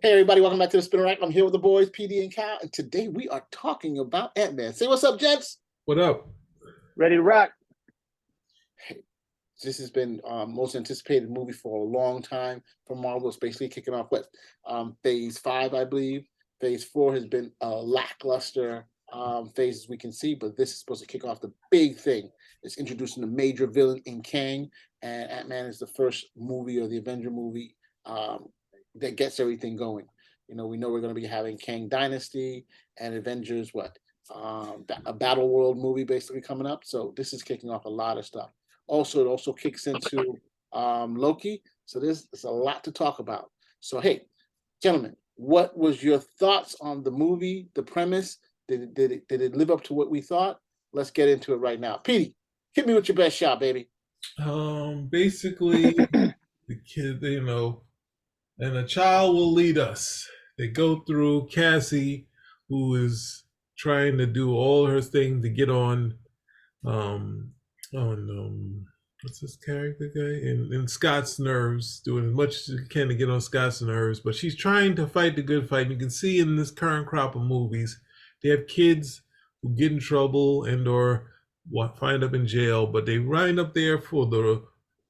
Hey everybody, welcome back to the Spinner Rack. I'm here with the boys, PD and Cal, and today we are talking about Ant-Man. Say what's up, gents. What up? Ready to rock. Hey, this has been most anticipated movie for a long time from Marvel. It's basically kicking off with Phase 5, I believe. Phase 4 has been a lackluster phase as we can see, but this is supposed to kick off the big thing. It's introducing the major villain in Kang, and Ant-Man is the first movie or the Avenger movie that gets everything going. You know, we know we're going to be having Kang Dynasty and Avengers, a Battle World movie basically coming up. So this is kicking off a lot of stuff. Also, it also kicks into Loki. So there's a lot to talk about. So, hey, gentlemen, what was your thoughts on the movie, the premise? Did it live up to what we thought? Let's get into it right now. Petey, hit me with your best shot, baby. Basically, the kid, and a child will lead us. They go through Cassie, who is trying to do all her thing to get on what's this character guy? In Scott's nerves, doing as much as she can to get on Scott's nerves, but she's trying to fight the good fight. And you can see in this current crop of movies, they have kids who get in trouble and or wind up in jail, but they wind up there for the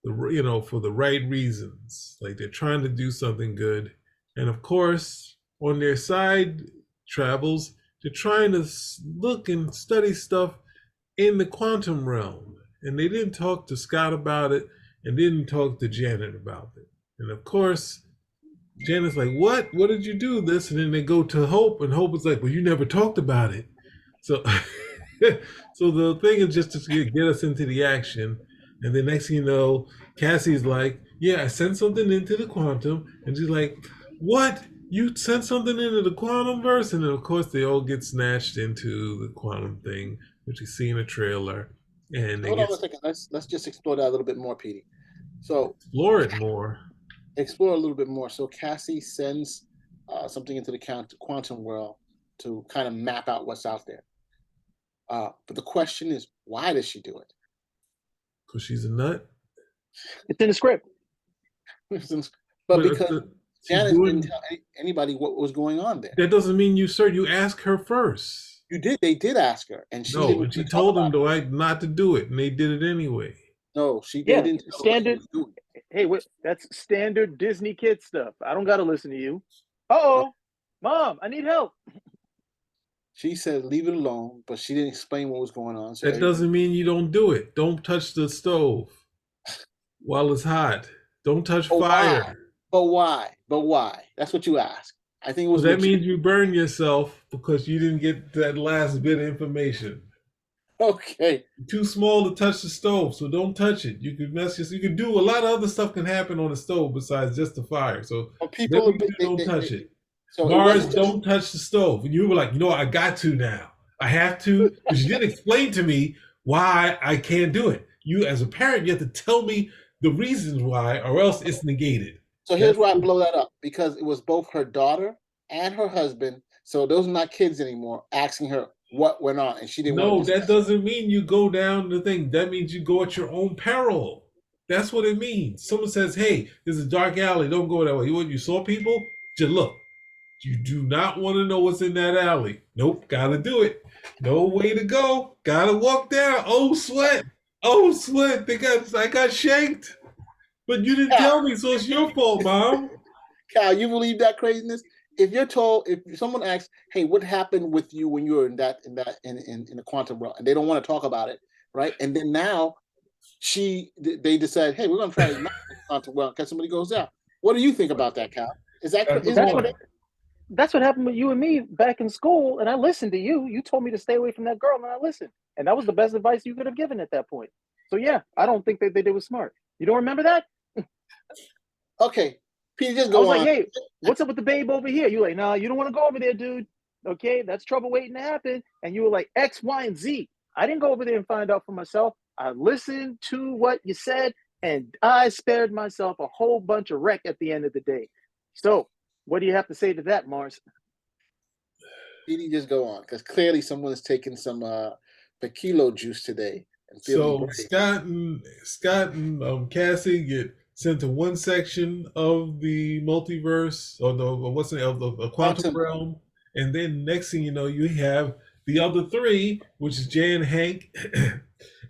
for the right reasons. Like they're trying to do something good. And of course, on their side travels, they're trying to look and study stuff in the quantum realm. And they didn't talk to Scott about it and didn't talk to Janet about it. And of course, Janet's like, what? What did you do this? And then they go to Hope, and Hope is like, well, you never talked about it. So so the thing is just to get us into the action. And then next thing you know, Cassie's like, yeah, I sent something into the quantum. And she's like, what? You sent something into the quantum verse? And then of course they all get snatched into the quantum thing, which you see in the trailer. And hold on a second. Let's just explore that a little bit more, Petey. So explore it more. Explore a little bit more. So Cassie sends something into the quantum world to kind of map out what's out there. But the question is, why does she do it? Because she's a nut. It's in the script. But because Janice didn't tell anybody what was going on there. That doesn't mean you, sir. You ask her first. You did. They did ask her, and she didn't. And she told them not to do it, and they did it anyway. No, they didn't. Standard. Hey, that's standard Disney kid stuff. I don't got to listen to you. Uh-oh, Mom, I need help. She said, leave it alone, but she didn't explain what was going on. So that doesn't mean you don't do it. Don't touch the stove while it's hot. Don't touch fire. But why? That's what you asked. I think it was. That means you burn yourself because you didn't get that last bit of information. Okay. You're too small to touch the stove, so don't touch it. You could you can do a lot of other stuff can happen on the stove besides just the fire. So people don't touch it. So Mars, don't touch the stove. And you were like, I got to now. I have to, because you didn't explain to me why I can't do it. You, as a parent, you have to tell me the reasons why, or else it's negated. So here's where I blow that up, because it was both her daughter and her husband. So those are not kids anymore asking her what went on, and she didn't. No, that doesn't mean you go down the thing. That means you go at your own peril. That's what it means. Someone says, "Hey, there's a dark alley. Don't go that way." You saw people? Just look. You do not want to know what's in that alley. Nope, gotta do it. No way to go. Gotta walk down. Oh sweat. I got shanked. But you didn't tell me, so it's your fault, Mom. Cal, you believe that craziness? If someone asks, "Hey, what happened with you when you were in the quantum world?" and they don't want to talk about it, right? And then now they decide, "Hey, we're going to try to not the quantum world because somebody goes out." What do you think about that, Cal? That's what happened with you and me back in school, and I listened to you. You told me to stay away from that girl, and I listened. And that was the best advice you could have given at that point. So yeah, I don't think that they did was smart. You don't remember that? Okay. Peter, just go on. I was like, hey, what's up with the babe over here? You're like, nah, you don't want to go over there, dude. Okay, that's trouble waiting to happen. And you were like, X, Y, and Z. I didn't go over there and find out for myself. I listened to what you said, and I spared myself a whole bunch of wreck at the end of the day. So what do you have to say to that, Mars? Petey, just go on, because clearly someone is taking some tequila juice today. So Scott and Cassie get sent to one section of the multiverse or the quantum Quantum. realm, and then next thing you know, you have the other three, which is Jay and Hank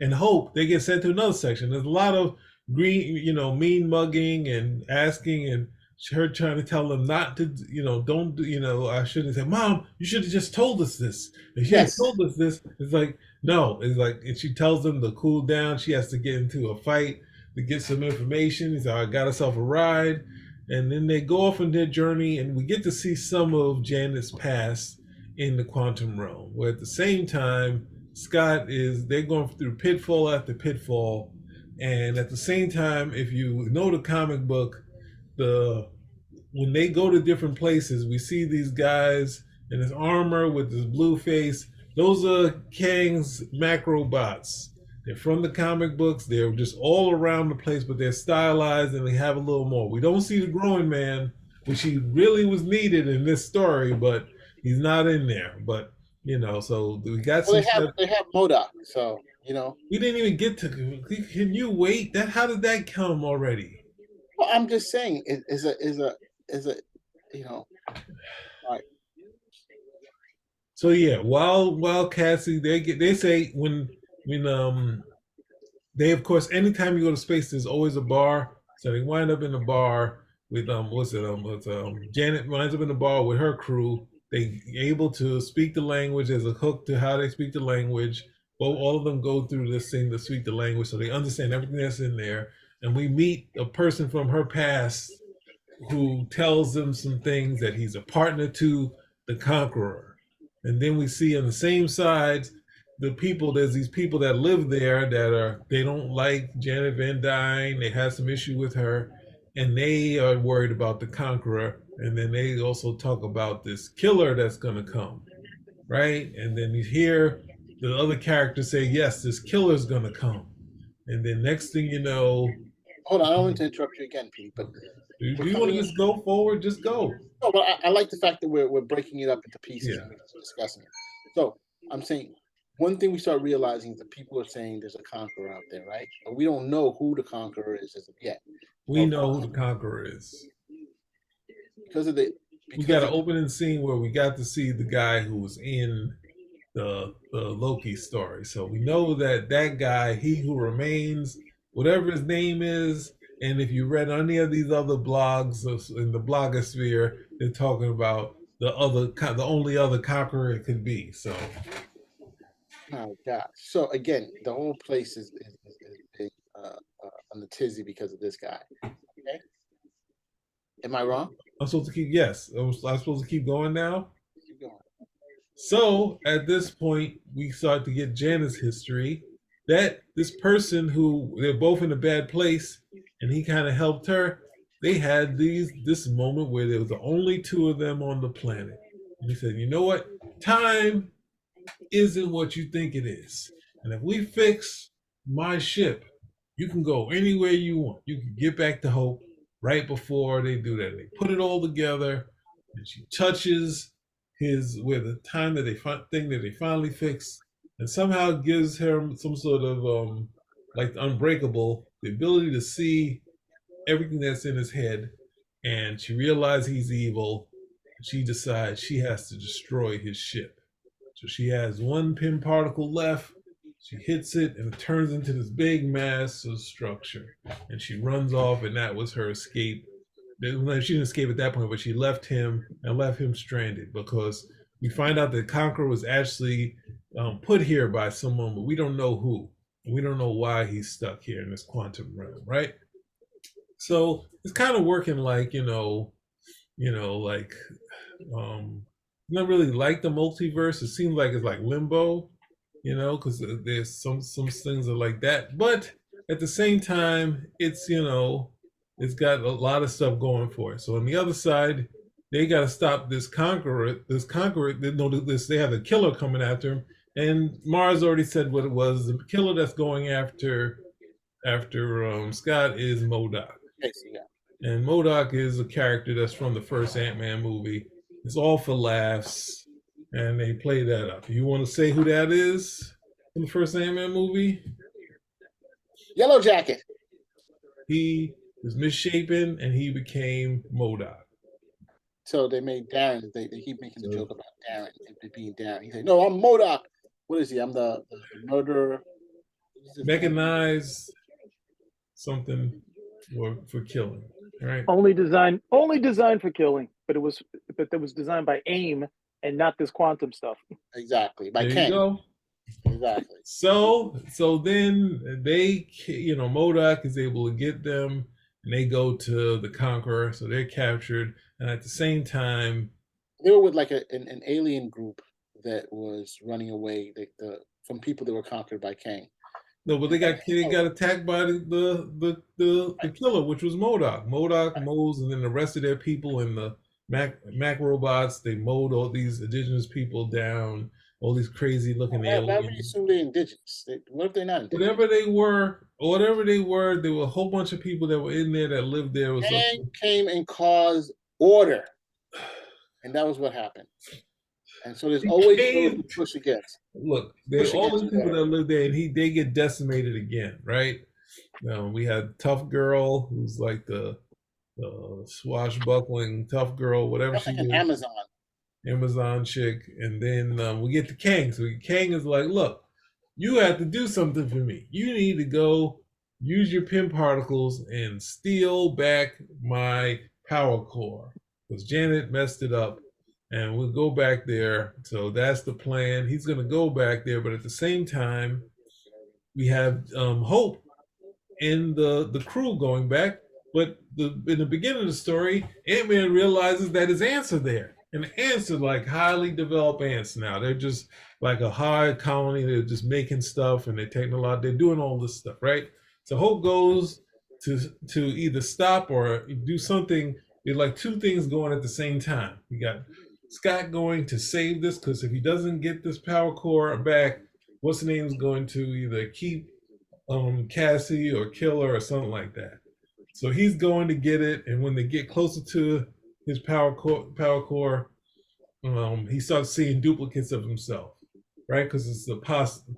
and Hope. They get sent to another section. There's a lot of mean mugging and asking, and her trying to tell them not to, don't do, I shouldn't say, Mom, you should have just told us this. If she had Yes. told us this, it's like, no, it's like, and she tells them to cool down. She has to get into a fight to get some information. He's like, I got herself a ride. And then they go off on their journey, and we get to see some of Janet's past in the quantum realm, where at the same time, they're going through pitfall after pitfall. And at the same time, if you know the comic book, when they go to different places, we see these guys in this armor with this blue face. Those are Kang's macrobots. They're from the comic books. They're just all around the place, but they're stylized and they have a little more. We don't see the growing man, which he really was needed in this story, but he's not in there. But so we got Well, some. they have MODOK, so We didn't even get to. Can you wait? How did that come already? Well, I'm just saying, is a like. So yeah, while Cassie, they say when they, of course, anytime you go to space, there's always a bar. So they wind up in a bar with Janet winds up in the bar with her crew. They able to speak the language. There's a hook to how they speak the language. Well, all of them go through this thing to speak the language, so they understand everything that's in there. And we meet a person from her past who tells them some things, that he's a partner to the Conqueror. And then we see on the same sides there's these people that live there they don't like Janet Van Dyne. They have some issue with her, and they are worried about the Conqueror. And then they also talk about this killer that's going to come, right? And then you hear the other characters say, yes, this killer's going to come. And then next thing you know, Hold on, I don't want to interrupt you again, Pete, but do you want to just go forward? Just go. No, but I like the fact that we're breaking it up into pieces Yeah. and we're discussing it. So I'm saying one thing we start realizing is that people are saying there's a conqueror out there, right? But we don't know who the conqueror is as of yet. We know who the Conqueror is. We got an opening scene where we got to see the guy who was in the Loki story. So we know that guy, he who remains, whatever his name is. And if you read any of these other blogs in the blogosphere, they're talking about the only other conqueror it could be. So, oh God! So again, the whole place is on the tizzy because of this guy. Okay, am I wrong? I'm supposed to keep. Yes, I'm supposed to keep going now. Keep going. So at this point, we start to get Janet's history. That this person who they're both in a bad place, and he kind of helped her. They had this moment where there was the only two of them on the planet. And he said, "You know what? Time isn't what you think it is. And if we fix my ship, you can go anywhere you want. You can get back to Hope right before they do that. They put it all together, and she touches the time that thing that they finally fix, and somehow gives her some sort of like Unbreakable, the ability to see everything that's in his head, and she realizes he's evil. She decides she has to destroy his ship. So she has one pin particle left. She hits it, and it turns into this big mass of structure. And she runs off, and that was her escape. She didn't escape at that point, but she left him stranded, because we find out that Conqueror was actually put here by someone, but we don't know who. We don't know why he's stuck here in this quantum realm, right? So it's kind of working like, not really like the multiverse. It seems like it's like limbo, because there's some things are like that. But at the same time, it's got a lot of stuff going for it. So on the other side, they got to stop this conqueror. They have a killer coming after him, and Mars already said what it was. The killer that's going after Scott is MODOK. Yes, yeah. And MODOK is a character that's from the first Ant-Man movie. It's all for laughs, and they play that up. You want to say who that is in the first Ant-Man movie? Yellow Jacket. He was misshapen, and he became MODOK. So they made Darren. They keep making the joke about Darren and being Darren. He said, "No, I'm MODOK. What is he? I'm the murderer." Mechanized something for killing, right? Only designed for killing, but it was designed by AIM and not this quantum stuff. Exactly. By There Ken. you go. Exactly. So then they, MODOK is able to get them, and they go to the Conqueror, so they're captured, and at the same time, they were with like an alien group that was running away from people that were conquered by Kang. No, but they got attacked by the killer, which was MODOK. MODOK mows, and then the rest of their people and the Mac robots, they mowed all these indigenous people down. All these crazy looking aliens. Why would you assume they're indigenous? What if they're not indigenous? Whatever they were, there were a whole bunch of people that were in there that lived there. Kang came and caused order, and that was what happened. And so there's always to push against. Look, there's all these people that live there, and they get decimated again, right? We had Tough Girl, who's like the swashbuckling tough girl, whatever she is. Amazon chick, and then we get to Kang. So Kang is like, look, you have to do something for me. You need to go use your Pym particles and steal back my power core, because Janet messed it up, and we'll go back there. So that's the plan. He's going to go back there, but at the same time, we have Hope and the crew going back. But in the beginning of the story, Ant-Man realizes that his ants are there. And the ants are like highly developed ants now. They're just like a high colony. They're just making stuff, and they're taking a lot. They're doing all this stuff, right? So Hope goes to either stop or do something. There's like two things going at the same time. We got Scott going to save this, because if he doesn't get this power core back, what's the name's going to either keep Cassie or kill her or something like that. So he's going to get it, and when they get closer to his power core, he starts seeing duplicates of himself, right? Because it's the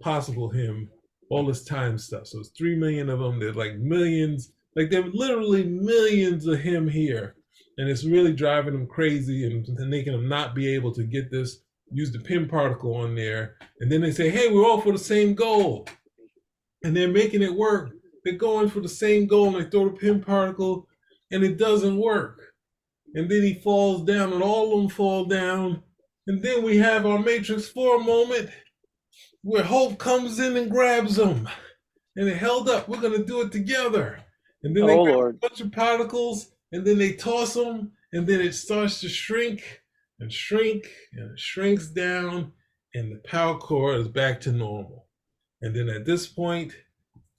possible him, all this time stuff. So it's 3 million of them. There's like millions, like there are literally millions of him here, and it's really driving him crazy and making him not be able to get this, use the Pym particle on there. And then they say, hey, we're all for the same goal, and they're making it work. They're going for the same goal, and they throw the Pym particle, and it doesn't work. And then he falls down, and all of them fall down. And then we have our Matrix 4 moment where Hope comes in and grabs him. And it held up. We're going to do it together. And then they grab a bunch of particles, and then they toss them, and then it starts to shrink and shrink, and it shrinks down, and the power core is back to normal. And then at this point,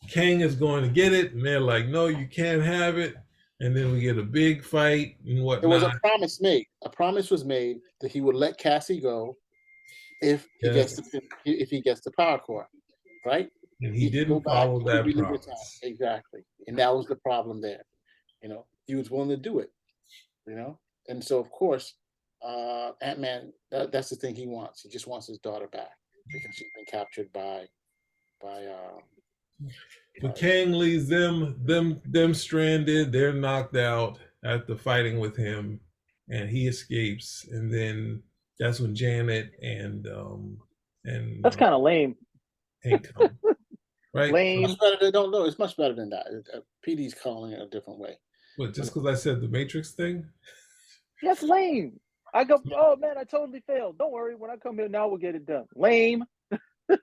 Kang is going to get it, and they're like, no, you can't have it. And then we get a big fight and whatnot. There was a promise made. A promise was made that he would let Cassie go if he gets the power core, right? And he didn't follow that promise. Exactly. And that was the problem there. He was willing to do it. And so of course, Ant-Man, that's the thing he wants. He just wants his daughter back because she's been captured by But Kang leaves them stranded. They're knocked out after fighting with him, and he escapes. And then that's when Janet and that's kind of lame. Hank come, right? Lame. It's much better than that. PD's calling it a different way. What? Just because I said the Matrix thing? That's lame. I go, oh man, I totally failed. Don't worry. When I come here now, we'll get it done. Lame.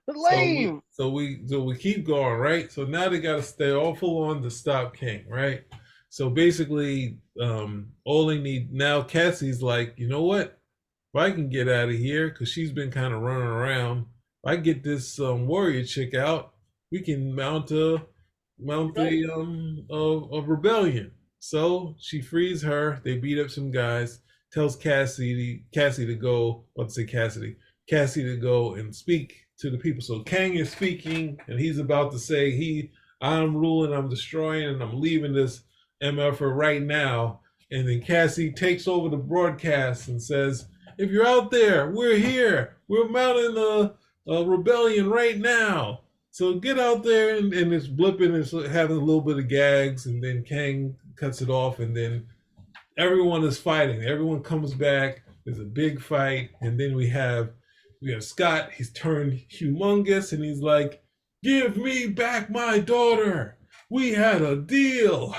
Lame. So we keep going, right? So now they got to stay all full on to stop King, right? So basically, all they need now, Cassie's like, you know what? If I can get out of here, because she's been kind of running around, if I get this warrior chick out, we can mount a rebellion. So she frees her. They beat up some guys. Tells Cassie to go. Cassie to go and speak to the people. So Kang is speaking, and he's about to say, I'm ruling, I'm destroying, and I'm leaving this MFer right now. And then Cassie takes over the broadcast and says, if you're out there, we're here. We're mounting a rebellion right now. So get out there, and it's blipping, it's having a little bit of gags, and then Kang cuts it off, and then everyone is fighting. Everyone comes back. There's a big fight, and then we have Scott. He's turned humongous, and he's like, "Give me back my daughter. We had a deal."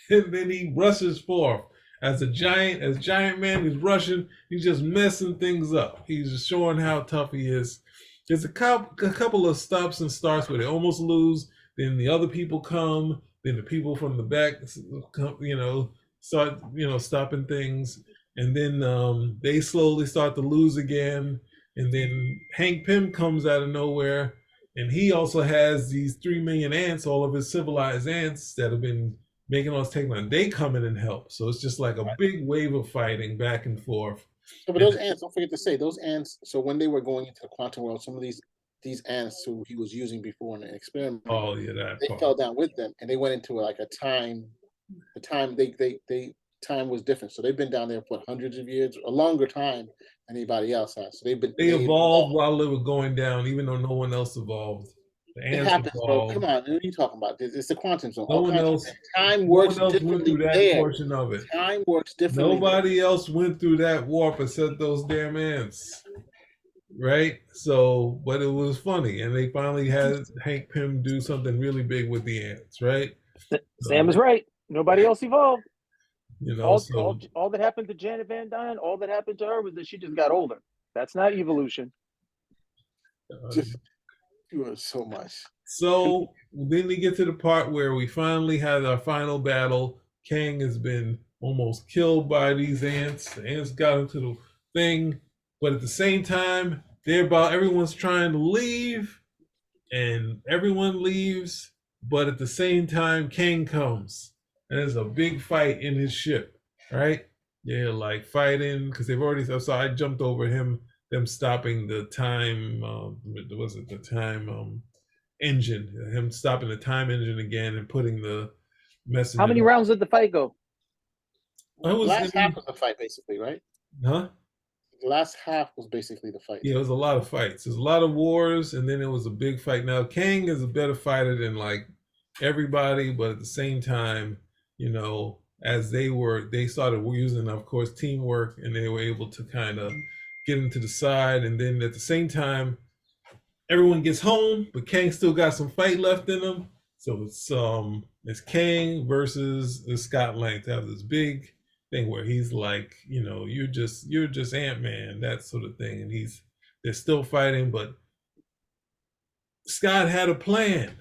And then he rushes forth as giant man. He's rushing. He's just messing things up. He's just showing how tough he is. There's a couple of stops and starts where they almost lose. Then the other people come. Then the people from the back, start stopping things, and then they slowly start to lose again. And then Hank Pym comes out of nowhere, and he also has these 3 million ants, all of his civilized ants that have been making all this technology. They come in and help. So it's just like a big wave of fighting back and forth. So, but those ants, don't forget to say, those ants, so when they were going into the quantum world, some of these ants who he was using before in an experiment, they fell down with them, and they went into like a time. The time time was different. So they've been down there for hundreds of years, a longer time than anybody else has. So they evolved while they were going down, even though no one else evolved. The ants it happens, evolved. bro. Come on, what are you talking about? It's the quantum zone. No one else. Time works differently. Went through that portion of it. Time works differently. Nobody else went through that warp except those damn ants. Right? So, but it was funny, and they finally had Hank Pym do something really big with the ants, right? Sam is right. Nobody else evolved. All that happened to Janet Van Dyne, all that happened to her was that she just got older. That's not evolution. You are so much. So then we get to the part where we finally had our final battle. Kang has been almost killed by these ants. The ants got into the thing, but at the same time, everyone's trying to leave, and everyone leaves, but at the same time, Kang comes, and there's a big fight in his ship, right? Yeah, like fighting, because they've already, so I jumped over them stopping the time, engine, him stopping the time engine again and putting the message. How many rounds did the fight go? Last half of the fight, basically, right? Huh? The last half was basically the fight. Yeah, it was a lot of fights. There's a lot of wars, and then it was a big fight. Now, Kang is a better fighter than like everybody, but at the same time, as they started using, of course, teamwork, and they were able to kind of get him to the side, and then at the same time, everyone gets home, but Kang still got some fight left in him. So it's Kang versus Scott Lang to have this big thing where he's like, you're just Ant-Man, that sort of thing, and they're still fighting, but Scott had a plan.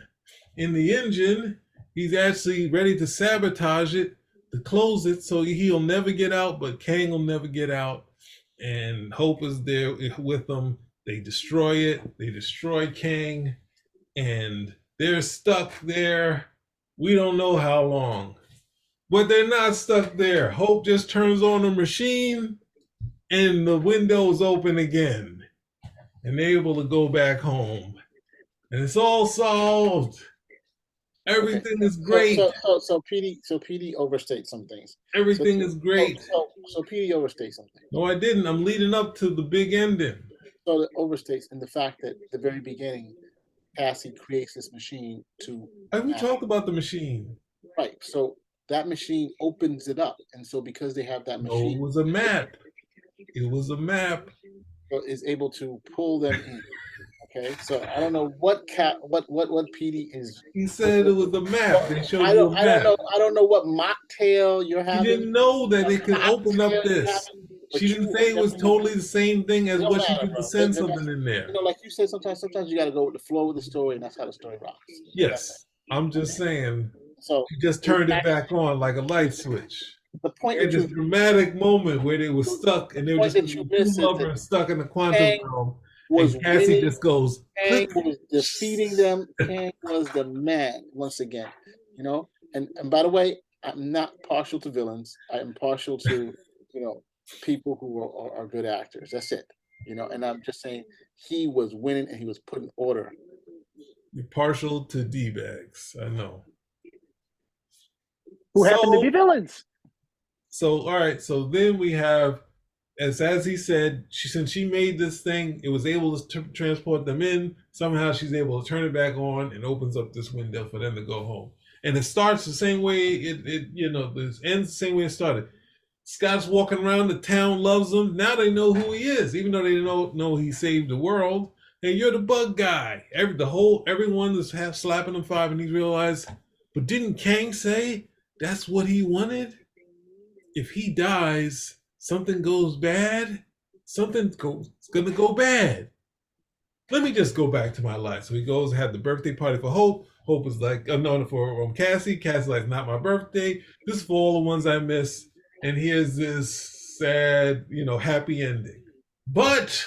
In the engine, he's actually ready to sabotage it, to close it, so he'll never get out, but Kang will never get out. And Hope is there with them. They destroy it. They destroy Kang, and they're stuck there. We don't know how long, but they're not stuck there. Hope just turns on the machine, and the windows open again, and they're able to go back home, and it's all solved. Everything is great. So PD overstates some things. Everything is great. So PD overstates something. No, I didn't. I'm leading up to the big ending. So it overstates in the fact that at the very beginning, Cassie creates this machine to. We talked about the machine. Right. So that machine opens it up, and so because they have that machine, it was a map. It was a map. So is able to pull them in. Okay, so I don't know what PD is. He said it was a map. They showed I you a map. I don't know what mocktail you're having. You didn't know that it could open up this. She didn't say it was totally the same thing as what she could send something in there. Like you said, sometimes you got to go with the flow of the story, and that's how the story rocks. Yes, I'm just saying. So you just turned it back on like a light switch. The point in this dramatic moment where they were stuck, and they were just two lovers stuck in the quantum realm. And Cassie just goes. Kang was defeating them. Kang was the man once again. And by the way, I'm not partial to villains. I am partial to people who are good actors. That's it. And I'm just saying he was winning and he was putting order. You're partial to D-bags. I know. Who happen to be villains. So all right. So then we have. As he said, since she made this thing, it was able to transport them in. Somehow she's able to turn it back on and opens up this window for them to go home. and it starts the same way this ends the same way it started. Scott's walking around, the town loves him. Now they know who he is, even though they don't know he saved the world. And you're the bug guy. Everyone is half slapping him five, and he realized, but didn't Kang say that's what he wanted? If he dies, something goes bad. Something's gonna go bad. Let me just go back to my life. So he goes, had the birthday party for Hope. Hope is like, no, for Cassie. Cassie's like, not my birthday. This is for all the ones I miss. And here's this sad, happy ending. But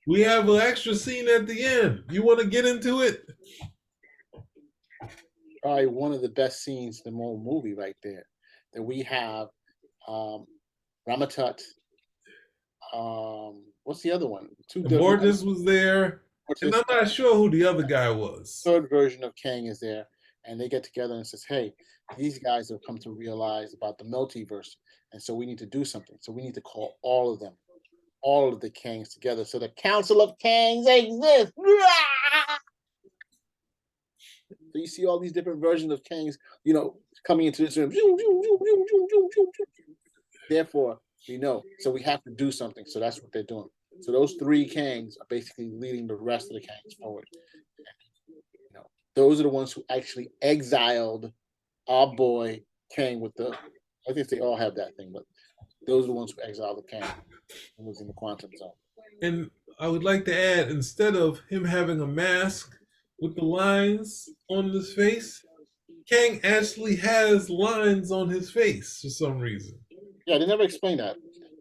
we have an extra scene at the end. You want to get into it? Probably one of the best scenes in the whole movie right there. That we have Ramatut. What's the other one? Borges was there. And I'm not sure who the other guy was. Third version of Kang is there. And they get together and says, hey, these guys have come to realize about the multiverse. And so we need to do something. So we need to call all of them, all of the Kangs together. So the Council of Kangs exists. So you see all these different versions of Kangs, coming into this room. Therefore, we know. So we have to do something. So that's what they're doing. So those three Kangs are basically leading the rest of the Kangs forward. Those are the ones who actually exiled our boy Kang with I think they all have that thing, but those are the ones who exiled the Kang and was in the quantum zone. And I would like to add, instead of him having a mask with the lines on his face, Kang actually has lines on his face for some reason. Yeah, they never explained that.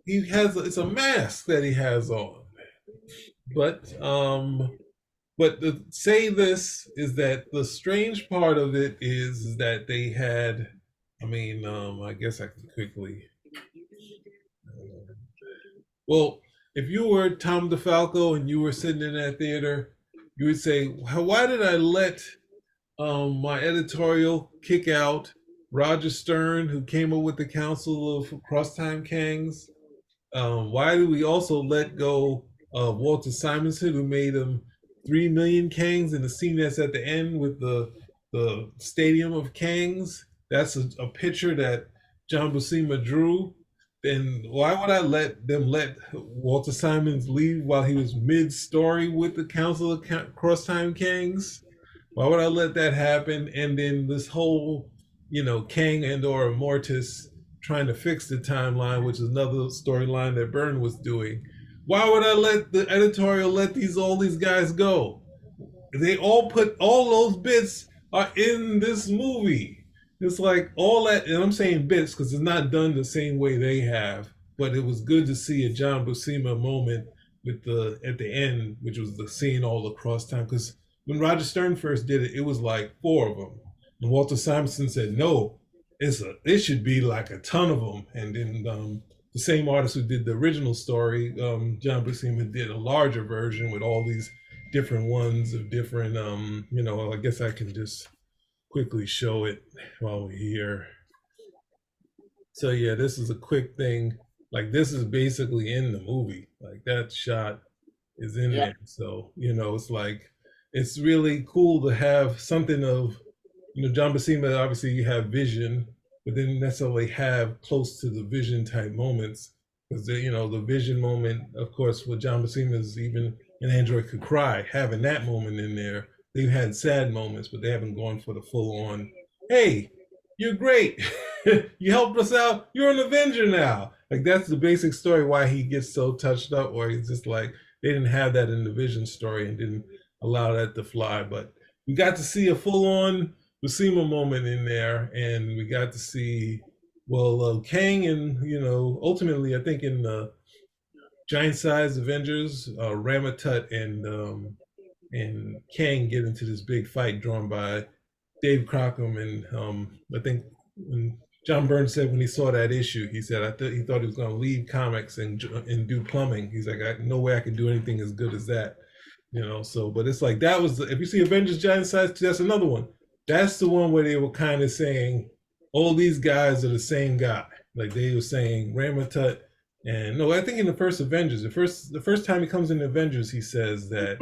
It's a mask that he has on. But to say this is that the strange part of it is that they had, I guess I can quickly. Well, if you were Tom DeFalco and you were sitting in that theater, you would say, why did I let my editorial kick out Roger Stern, who came up with the Council of Cross-Time Kangs? Why did we also let go of Walter Simonson, who made him 3 million Kangs in the scene that's at the end with the Stadium of Kangs? That's a picture that John Buscema drew. Then why would I let Walter Simons leave while he was mid-story with the Council of Cross-Time Kangs? Why would I let that happen? And then this whole, Kang and or Mortis trying to fix the timeline, which is another storyline that Byrne was doing. Why would I let the editorial let all these guys go? They all those bits are in this movie. It's like all that, and I'm saying bits because it's not done the same way they have, but it was good to see a John Buscema moment at the end, which was the scene all across time. Because when Roger Stern first did it, it was like 4 of them. And Walter Simonson said, no, it should be like a ton of them. And then the same artist who did the original story, John Buscema, did a larger version with all these different ones of different, I guess I can just quickly show it while we're here. So yeah, this is a quick thing. Like this is basically in the movie. Like that shot is in there. So, it's like, it's really cool to have something of, John Buscema, obviously you have Vision, but didn't necessarily have close to the Vision type moments. Because, the Vision moment, of course, with John Buscema is even An Android Could Cry, having that moment in there. They've had sad moments, but they haven't gone for the full on, hey, you're great. You helped us out. You're an Avenger now. Like that's the basic story why he gets so touched up, or he's just like, they didn't have that in the Vision story and didn't allow that to fly. But we got to see a full on Buscema moment in there, and we got to see, Kang and, ultimately I think in the Giant Size Avengers, Ramatut and Kang get into this big fight drawn by Dave Crockham, and I think when John Byrne said when he saw that issue, he said he thought he was going to leave comics and do plumbing. He's like, no way I can do anything as good as that, So, but it's like that was if you see Avengers Giant Size, that's another one. That's the one where they were kind of saying all these guys are the same guy. Like they were saying Ramatut. And no, I think in the first Avengers, the first time he comes in Avengers, he says that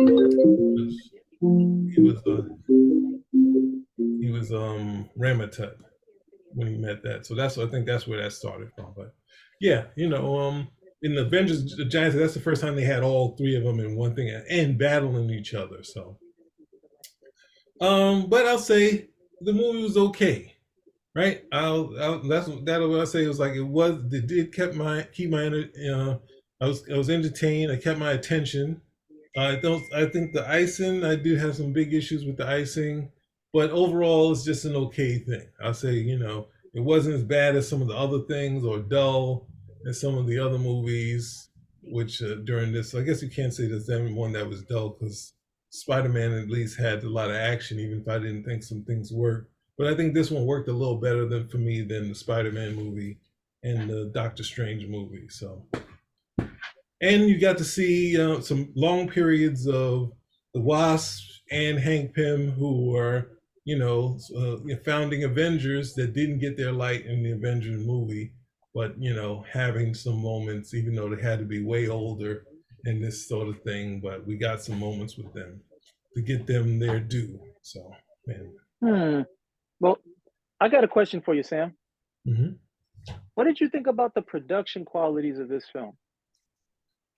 he was he was Ramatut when he met that. So I think that's where that started from. But yeah, in the Avengers, the Giants, that's the first time they had all three of them in one thing and battling each other. So, but I'll say the movie was okay, right? That's what I'll say. It was like it did keep my I was entertained. I kept my attention. I think the icing, I do have some big issues with the icing, but overall, it's just an okay thing. I'll say, it wasn't as bad as some of the other things or dull as some of the other movies, which during this, I guess you can't say there's one that was dull because Spider-Man at least had a lot of action, even if I didn't think some things worked. But I think this one worked a little better for me than the Spider-Man movie and the Doctor Strange movie. So. And you got to see some long periods of the Wasp and Hank Pym, who were, founding Avengers that didn't get their light in the Avengers movie, but, having some moments, even though they had to be way older and this sort of thing. But we got some moments with them to get them their due. So, man. Well, I got a question for you, Sam. Mm-hmm. What did you think about the production qualities of this film?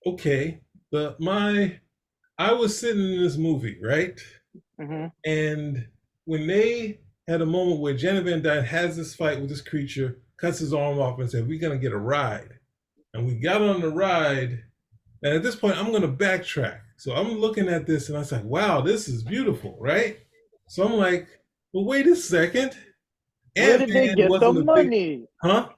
Okay, I was sitting in this movie, right? Mm-hmm. And when they had a moment where Jenna Van Dyne has this fight with this creature, cuts his arm off and said, "We're gonna get a ride." And we got on the ride, and at this point I'm gonna backtrack. So I'm looking at this and I was like, wow, this is beautiful, right? So I'm like, well, wait a second. Where did they get the money? Huh?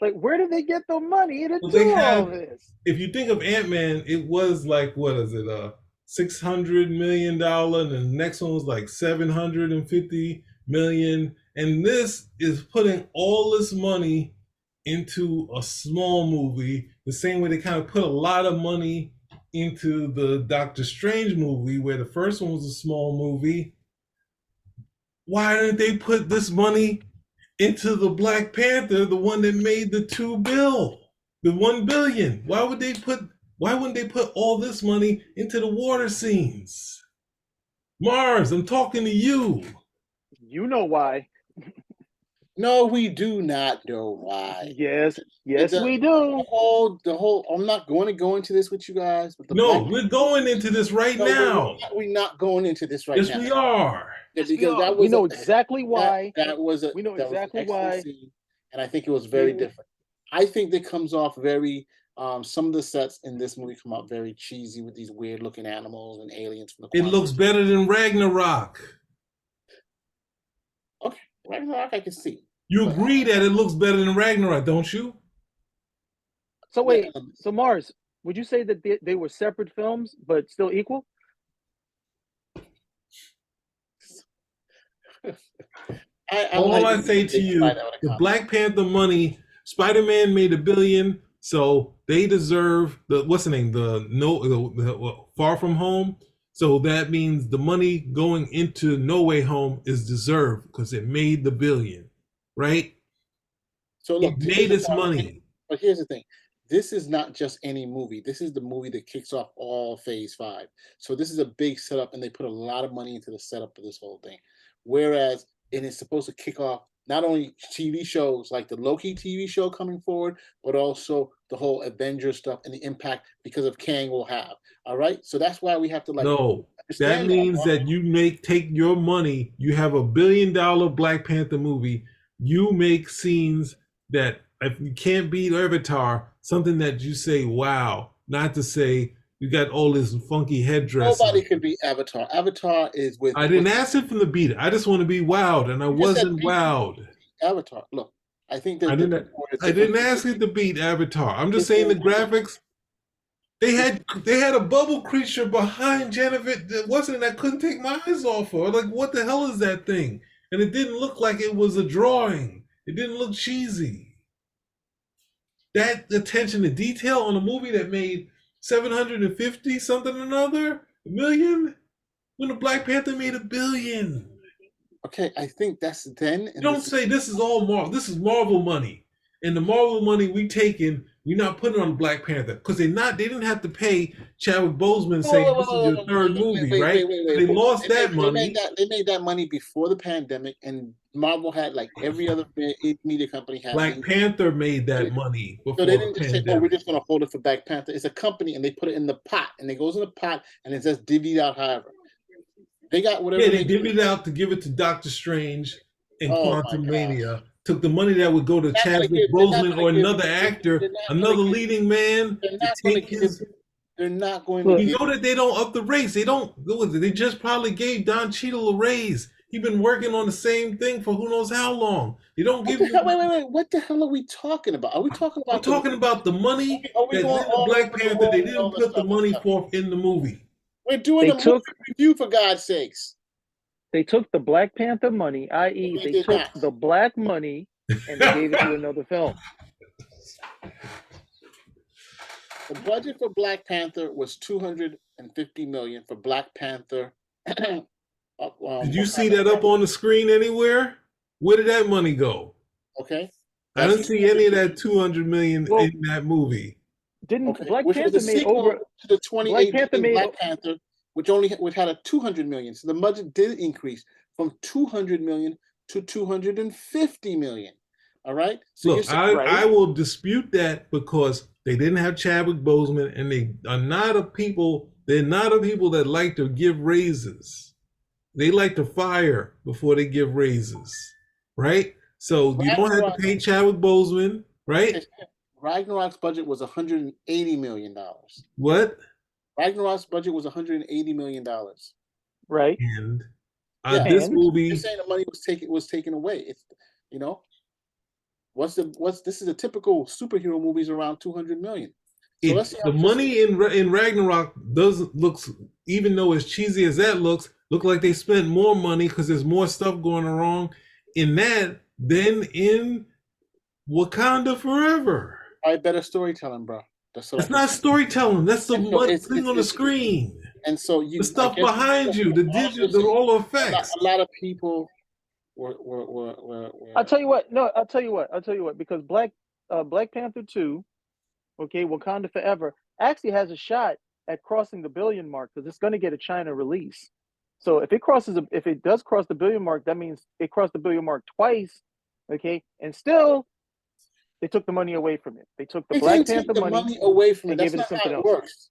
Like, where did they get the money to do all this? If you think of Ant-Man, it was like, what is it, $600 million, and the next one was like $750 million. And this is putting all this money into a small movie, the same way they kind of put a lot of money into the Doctor Strange movie, where the first one was a small movie. Why didn't they put this money into the Black Panther, the one that made the $1 billion? Why wouldn't they put all this money into the water scenes? Mars, I'm talking to you. You know why. No, we do not know why. Yes, we do. The whole. I'm not going to go into this with you guys. But we're going into this right now. We're not going into this right now. Yes, we are. Because we know exactly why. We know exactly why. Scene, and I think it was very different. I think that comes off very. Some of the sets in this movie come out very cheesy with these weird looking animals and aliens from the. It looks better than Ragnarok. Okay, Ragnarok I can see. You agree that it looks better than Ragnarok, don't you? So wait, so Mars, would you say that they were separate films but still equal? All I say to you, the Black Panther money, Spider-Man made $1 billion, so they deserve the Far From Home. So that means the money going into No Way Home is deserved because it made the $1 billion, right? So look, it made its money. But here's the thing. This is not just any movie. This is the movie that kicks off all Phase 5. So this is a big setup, and they put a lot of money into the setup of this whole thing. Whereas it is supposed to kick off not only TV shows like the Loki TV show coming forward, but also the whole Avengers stuff and the impact because of Kang will have. All right, so that's why we have to No, that means that you take your money. You have $1 billion Black Panther movie. You make scenes that if you can't beat Avatar, something that you say, wow, not to say you got all this funky headdress. Nobody could beat Avatar. Avatar is with. I didn't ask it from the beat. I just want to be wowed, and I wasn't wowed. Avatar. Look, I think that I didn't ask it to beat Avatar. I'm just saying the graphics. They had a bubble creature behind Jennifer that couldn't take my eyes off her. Like, what the hell is that thing? And it didn't look like it was a drawing. It didn't look cheesy. That attention to detail on a movie that made 750 something another million, when the Black Panther made $1 billion. Okay, I think that's then. Don't say this is all Marvel. This is Marvel money, and the Marvel money we taking We're not putting it on Black Panther because they didn't have to pay Chadwick Boseman Whoa, saying whoa, this is whoa, your whoa, third whoa, movie, wait, right? wait, wait, So wait, they wait. lost that They made money. that money before the pandemic, and Marvel had like every other media company had Black these. Panther made that money So they before didn't the just say, "Oh, we're pandemic. just going to hold it for Black Panther." It's a company, and they put it in the pot, and it goes in the pot, and it's just divvied out. However, they got Yeah, whatever they they. divvied it out to give it to Doctor Strange and Oh my gosh! Quantumania. Took the money that would go to They're not going to Chadwick give. They're not Boseman going or to give. another actor, They're not going another to give. leading man They're to not going take to give. his. They're not going to Look, You give. know that they don't up the raise. They don't. They just probably gave Don Cheadle a raise. He's been working on the same thing for who knows how long. They don't What give the you. hell? Wait, wait, wait! What the hell are we talking about? Are we talking I'm about the? talking about the money Are we that's going in the all Black over the Panther. They world and didn't all this put the stuff and money stuff? forth in the movie. We're doing they a movie took review for God's sakes. they took the Black Panther money, i.e., They they did took not. the black money and they gave it to another film. The budget for Black Panther was $250 million for Black Panther. Did you see that up on the screen anywhere? Where did that money go? Okay, I that's didn't see any of that 200 million Well, in that movie. didn't okay, Black which was the Panther made sequel over? to the Black Panther 2018 made Black Panther, which had a 200 million. So the budget did increase from 200 million to 250 million. All right. So you're Look, saying I will dispute that because they didn't have Chadwick Boseman, and they are not a people. They're not a people that like to give raises. They like to fire before they give raises, right? So you don't have to pay Chadwick Boseman, right? Ragnarok's budget was $180 million. What? Ragnarok's budget was $180 million. right. And Yeah, this And movie, you're saying the money was taken away. It's you know what's this is a typical superhero movies around 200 million. So let's see the money in Ragnarok looks, even though as cheesy as that looks, look like they spent more money because there's more stuff going wrong in that than in Wakanda Forever. I better storytelling, bro. It's not storytelling. That's the thing on the it's screen. And so The stuff behind you, the digital, all the effects. A lot of people were. I'll tell you what. No, I'll tell you what. Because Black Panther 2, okay, Wakanda Forever actually has a shot at crossing the billion mark because it's going to get a China release. So if it does cross the billion mark, that means it crossed the billion mark twice, okay, and still they took the money away from it. They took the Black Panther money away from it. and That's gave it to not how something it else. works.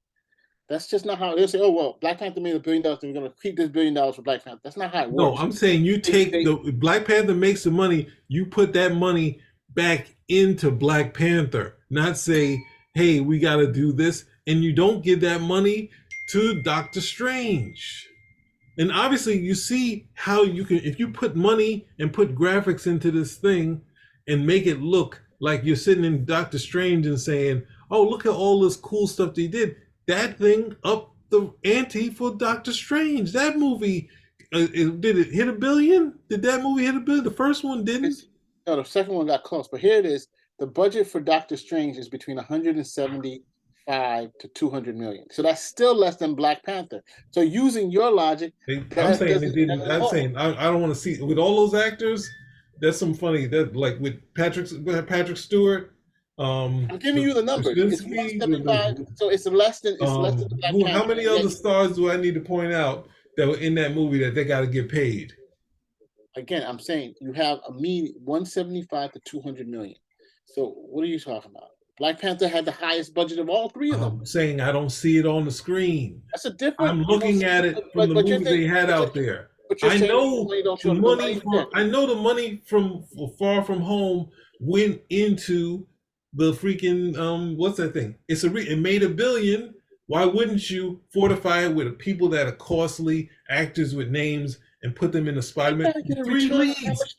That's just not how they say. Oh well, Black Panther made $1 billion, and we're going to keep this $1 billion for Black Panther. That's not how it works. No, I'm saying you take the Black Panther makes the money, you put that money back into Black Panther, not say, hey, we got to do this, and you don't give that money to Doctor Strange. And obviously, you see how you can, if you put money and put graphics into this thing and make it look like you're sitting in Doctor Strange and saying, oh, look at all this cool stuff they did. That thing up the ante for Doctor Strange. That movie, did it hit $1 billion? Did that movie hit $1 billion? The first one didn't? No, the second one got close. But here it is. The budget for Doctor Strange is between 175 to 200 million. So that's still less than Black Panther. So using your logic, I'm saying it didn't. I'm saying I don't want to see with all those actors. That's some funny. That like with Patrick Stewart. I'm giving you the numbers. It's 175, so it's less than Black Panther. How many other stars do I need to point out that were in that movie that they got to get paid? Again, I'm saying you have a mean 175 to 200 million. So what are you talking about? Black Panther had the highest budget of all three of them. I'm saying I don't see it on the screen. That's a different. I'm looking at it from the movies they had out there. I know the money from Far From Home went into the freaking what's that thing? It made $1 billion. Why wouldn't you fortify it with people that are costly, actors with names, and put them in the Spider-Man? 3 leads.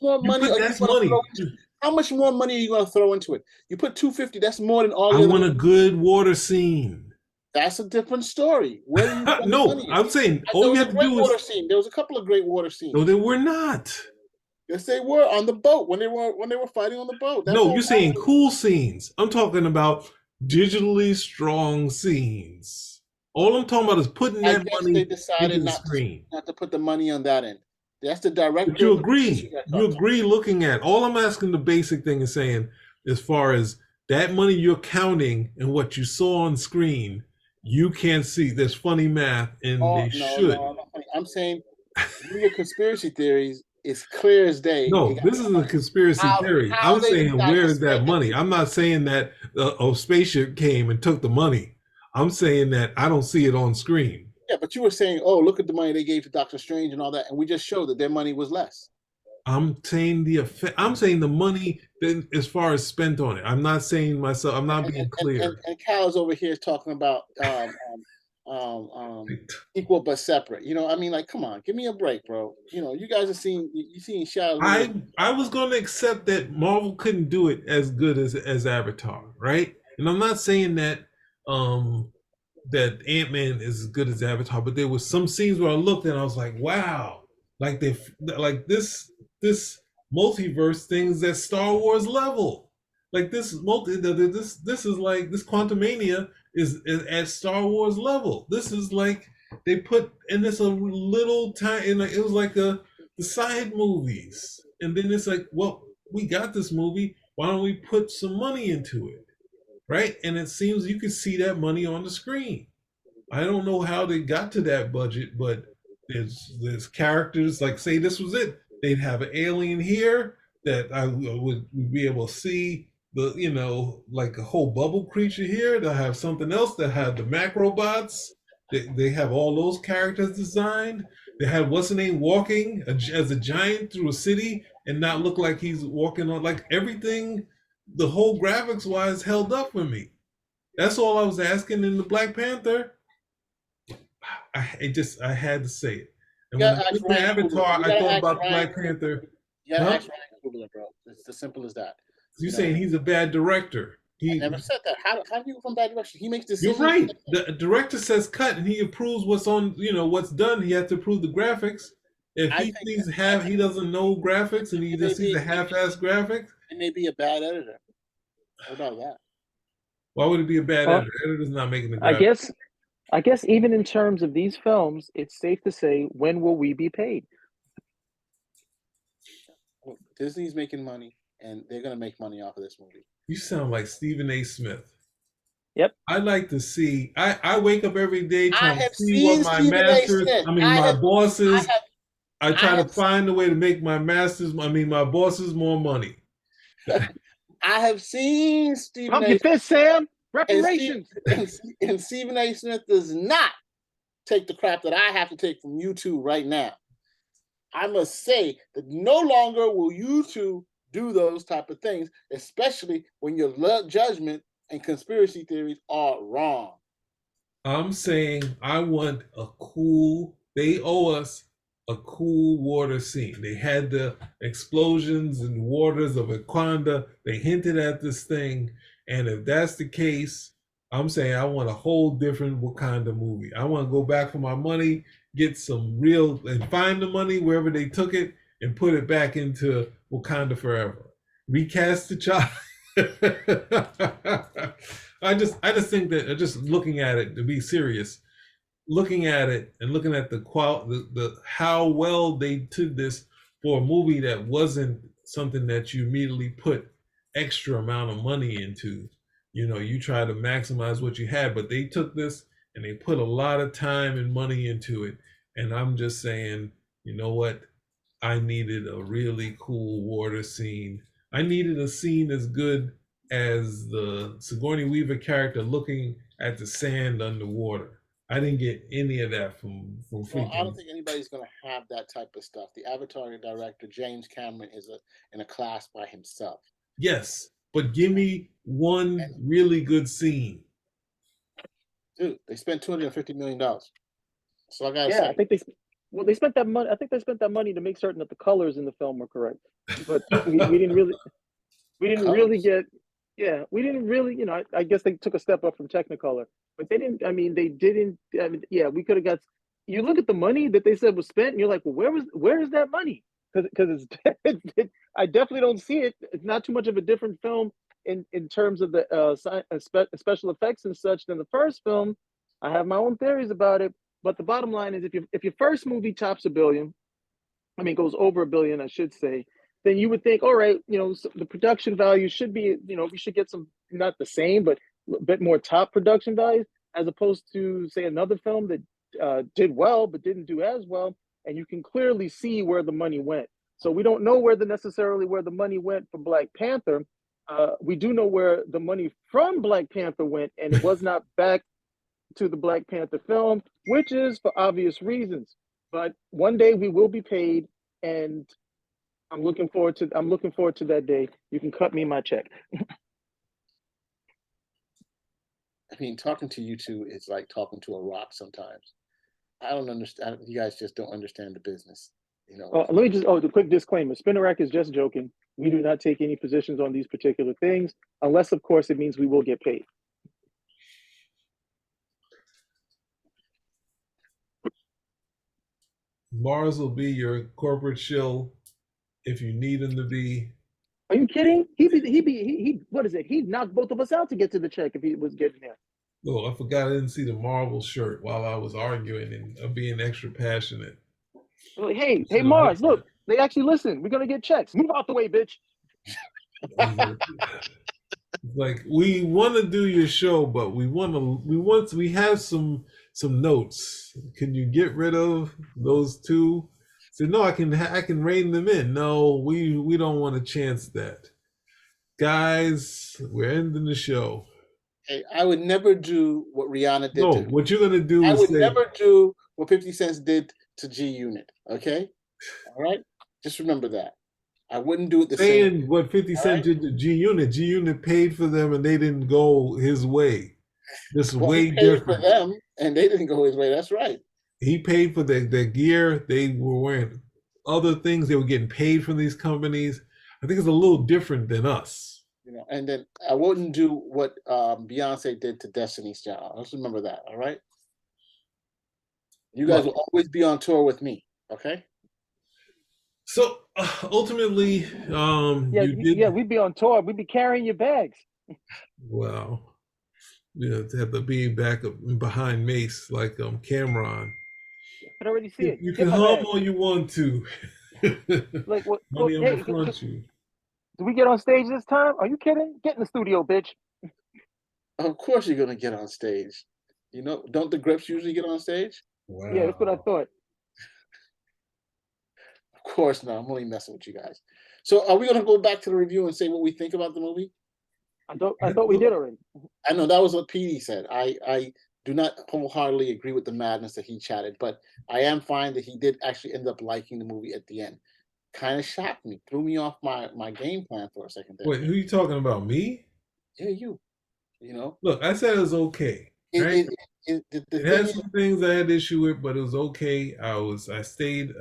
How much more money are you going to throw into it? You put 250. That's more than all. I want a good water scene. That's a different story. Where do you no, I'm saying all you have to do is. There was a couple of great water scenes. No, there were not. Yes, they were on the boat when they were fighting on the boat. No, you're saying cool scenes. I'm talking about digitally strong scenes. All I'm talking about is putting that money they decided into the screen. Not to put the money on that end. That's the director. But you agree. You agree looking at all I'm asking the basic thing is saying as far as that money you're counting and what you saw on screen, you can't see. There's funny math, and Oh they no, should. no, I'm saying your conspiracy theories is clear as day. They No, got this is a conspiracy theory. how I'm they saying, decide where to is that spend it. money? I'm not saying that a spaceship came and took the money. I'm saying that I don't see it on screen. Yeah, but you were saying, oh, look at the money they gave to Doctor Strange and all that, and we just showed that their money was less. I'm saying the effect. I'm saying the money that, as far as spent on it. I'm not saying myself. I'm not being clear. And Cal's over here talking about equal but separate. You know, I mean, like, come on, give me a break, bro. You know, you guys are seeing you seen Shia LaBeouf. I was going to accept that Marvel couldn't do it as good as Avatar, right? And I'm not saying that that Ant-Man is as good as Avatar, but there was some scenes where I looked and I was like, wow, like they like this multiverse thing is at Star Wars level. Like this is like this Quantumania is at Star Wars level. This is like they put in this a little time, and it was like the side movies, and then it's like, well, we got this movie. Why don't we put some money into it, right? And it seems you can see that money on the screen. I don't know how they got to that budget, but there's characters like, say this was it. They'd have an alien here that I would be able to see, the like a whole bubble creature here. They'll have something else that had the macrobots. They have all those characters designed. They had what's the name walking as a giant through a city and not look like he's walking on, like everything. The whole graphics wise held up for me. That's all I was asking in the Black Panther. I had to say it. And when I looked at Avatar, I thought about the Black Panther. You gotta ask Ryan Coogler, bro. It's as simple as that. You're saying he's a bad director. I never said that. How do you go from bad direction? He makes decisions. You're right. The director says cut, and he approves what's on. What's done. He has to approve the graphics. If he doesn't know graphics, and he just sees a half-ass graphics. It may be a bad editor. What about that? Why would it be a bad editor? Editor's not making the graphics. I guess even in terms of these films, it's safe to say, when will we be paid? Well, Disney's making money, and they're going to make money off of this movie. You sound like Stephen A. Smith. Yep. I'd like to see. I wake up every day trying to see what my masters. My bosses. I try to find a way to make my my bosses more money. I have seen Stephen Pump your fist, Sam. Reparations. And Stephen A. Smith does not take the crap that I have to take from you two right now. I must say that no longer will you two do those type of things, especially when your judgment and conspiracy theories are wrong. I'm saying I want they owe us a cool water scene. They had the explosions and waters of Wakanda. They hinted at this thing. And if that's the case, I'm saying I want a whole different Wakanda movie. I want to go back for my money, get some real, and find the money wherever they took it and put it back into Wakanda forever. Recast the child. I just think that just looking at it, to be serious, looking at it and looking at the how well they took this for a movie that wasn't something that you immediately put extra amount of money into. You try to maximize what you had, but they took this and they put a lot of time and money into it. And I'm just saying, you know what? I needed a really cool water scene. I needed a scene as good as the Sigourney Weaver character looking at the sand underwater. I didn't get any of that from freaking. I don't think anybody's going to have that type of stuff. The Avatar director, James Cameron, is in a class by himself. Yes, but give me one really good scene. Dude, they spent $250 million. So I gotta say, I think they spent that money. I think they spent that money to make certain that the colors in the film were correct. But we didn't really get. Yeah, we didn't really. I guess they took a step up from Technicolor, but they didn't. We could have got. You look at the money that they said was spent, and you're like, well, where is that money? Because I definitely don't see it. It's not too much of a different film in terms of the special effects and such than the first film. I have my own theories about it, but the bottom line is, if your first movie tops $1 billion, goes over $1 billion, I should say, then you would think, all right, the production value should be, we should get some, not the same, but a bit more top production values, as opposed to, say, another film that did well but didn't do as well, and you can clearly see where the money went. So we don't know necessarily where the money went for Black Panther. We do know where the money from Black Panther went, and it was not back to the Black Panther film, which is for obvious reasons. But one day we will be paid, and I'm looking forward to that day. You can cut me my check. I mean, talking to you two is like talking to a rock sometimes. I don't understand. You guys just don't understand the business. Let me just, the quick disclaimer. Spinnerack is just joking. We do not take any positions on these particular things, unless, of course, it means we will get paid. Mars will be your corporate shill if you need him to be. Are you kidding? What is it? He'd knock both of us out to get to the check if he was getting there. Oh, I forgot I didn't see the Marvel shirt while I was arguing and being extra passionate. Like, hey, Mars, look, they actually listen. We're gonna get checks. Move out the way, bitch. Like, we want to do your show, but we have some notes. Can you get rid of those two? Said, no, I can rein them in. No, we don't want to chance that. Guys, we're ending the show. Hey, I would never do what Rihanna did. No, what you're gonna do I is would never do what 50 Cent did to G Unit. Okay, all right. Just remember that. I wouldn't do it the same. Saying what 50 Cent did to G Unit. G Unit paid for them, and they didn't go his way. This is way he paid different for them, and they didn't go his way. That's right. He paid for their gear. They were wearing other things. They were getting paid from these companies. I think it's a little different than us. And then I wouldn't do what Beyonce did to Destiny's Child. Let's remember that. All right. You guys will always be on tour with me. Okay. So ultimately, we'd be on tour. We'd be carrying your bags. Well, to have to be back up behind Mace like Cameron. I can already see it. You can hum all you want to. Like what? Money on the front you. Do we get on stage this time? Are you kidding? Get in the studio, bitch. Of course you're gonna get on stage. Don't the Grips usually get on stage? Wow. Yeah, that's what I thought. Of course not. I'm only messing with you guys. So are we gonna go back to the review and say what we think about the movie? I thought we did already. I know that was what PD said. I do not wholeheartedly agree with the madness that he chatted, but I am fine that he did actually end up liking the movie at the end. Kind of shocked me, threw me off my game plan for a second there. Wait, who are you talking about? Me? Yeah, you. Look, I said it was okay. Right? It had some things I had issue with, but it was okay. I stayed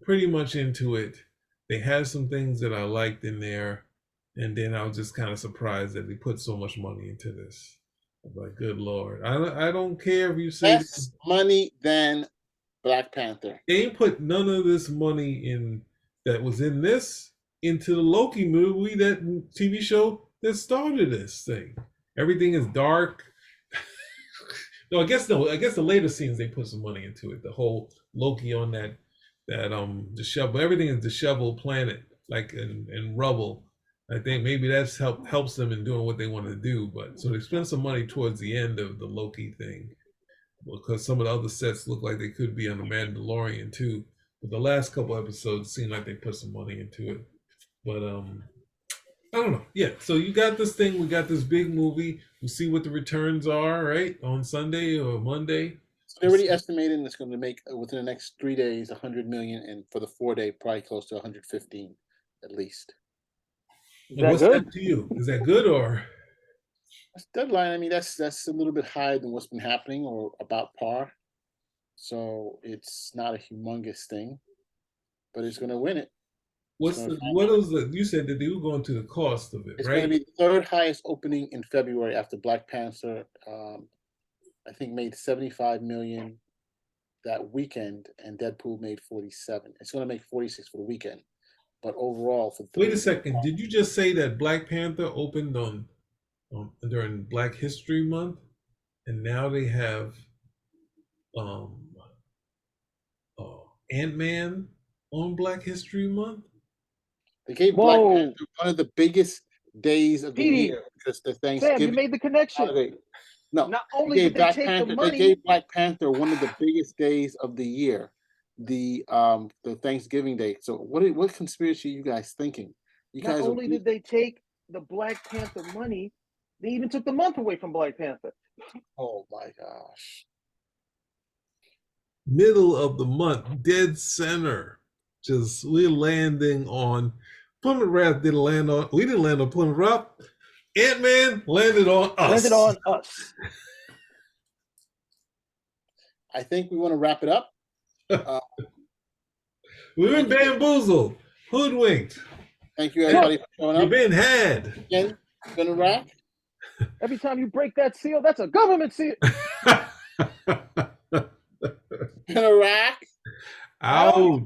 pretty much into it. They had some things that I liked in there, and then I was just kind of surprised that they put so much money into this. I'm like, good Lord, I don't care if you say less money than Black Panther. They ain't put none of this money in that was in this into the Loki movie, that TV show that started this thing. Everything is dark. No, I guess the later scenes they put some money into it. The whole Loki on that disheveled, everything is disheveled planet, like in rubble. I think maybe that's helps them in doing what they want to do. But so they spend some money towards the end of the Loki thing, because some of the other sets look like they could be on the Mandalorian too. But the last couple episodes seem like they put some money into it. But I don't know. Yeah, so you got this thing. We got this big movie. We'll see what the returns are, right, on Sunday or Monday. So they're already estimating it's going to make within the next 3 days 100 million, and for the 4-day, probably close to 115 at least. What's that to you? Is that good or? That's deadline. I mean, that's a little bit higher than what's been happening, or about par. So it's not a humongous thing, but it's going to win it. You said that they were going to the cost of it, it's right? It's going to be the third highest opening in February after Black Panther. I think made 75 million that weekend, and Deadpool made 47. It's going to make 46 for the weekend, but overall for. Wait a second. Did you just say that Black Panther opened during Black History Month, and now they have Ant-Man on Black History Month? They gave Black Whoa. Panther one of the biggest days of the Petey, year because the Sam, you Thanksgiving made the connection. holiday. No, Not they only gave did they Black take the Panther. They money, gave Black Panther one of the biggest days of the year, the Thanksgiving Day. So what conspiracy are you guys thinking? You not guys are only did they take the Black Panther money, they even took the month away from Black Panther. oh my gosh. Middle of the month, dead center. Just we're landing on Plymouth Rock didn't land on. We didn't land on Plymouth Rock. Ant-Man landed on us. Landed on us. I think we want to wrap it up. We've been bamboozled, hoodwinked. Thank you everybody for showing You've up. been had. Again, been a wrap. Every time you break that seal, that's a government seal. Been a wrap. Out.